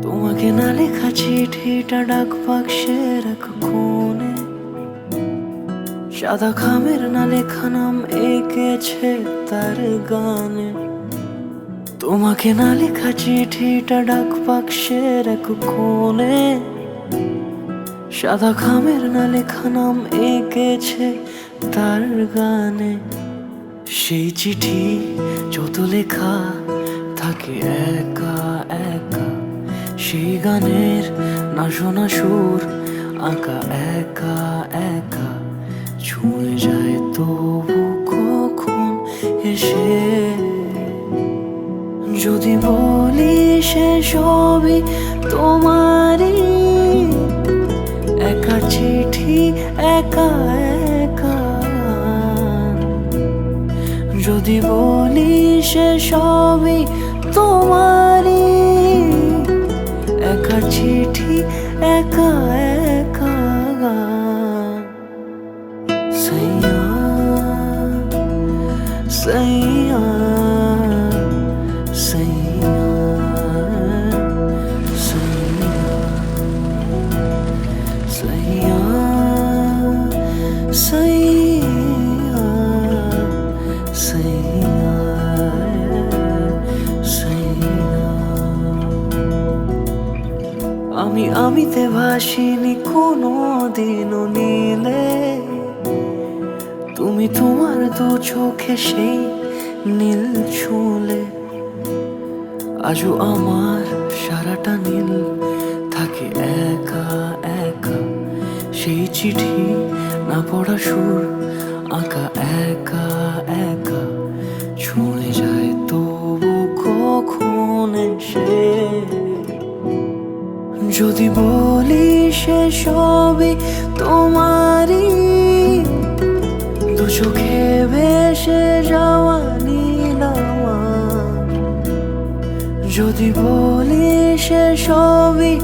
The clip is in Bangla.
তোমাকে না লেখা চিঠিটা ডাক বাক্সের এক কোণে, সাদা খামের না লেখা নাম এঁকেছে তার গানে। তোমাকে না লেখা চিঠিটা ডাক বাক্সের এক কোণে, সাদা খামের না লেখা নাম এঁকেছে তার গানে। সেই চিঠি যত লেখা থাকে একা একা, সেই গানের না শোনা সুর আঁকা একা একা, ছুঁয়ে যায় তবু কখন এসে। যদি বলি সে সবই তোমারই, একা চিঠি একা একা। যদি বলি সে সবই তোমারই, একা চিঠি একা একা। সাইয়া সাইয়া সাইয়া সাইয়া সাইয়া সাইয়া সাইয়া। আমিতে ভাসিনি কোনো দিনও নীলে, তুমি তোমার দু চোখে সেই নীল ছুঁলে। আজও আমার সারাটা নীল থাকে একা একা, সেই চিঠি না পড়া সুর আঁকা একা একা, ছুঁয়ে যায় তবু কখন এসে। যদি বলি সে সবই তোমারই, দু চোখে ভেসে যাওয়া নীল আমার। যদি বলি সে সবই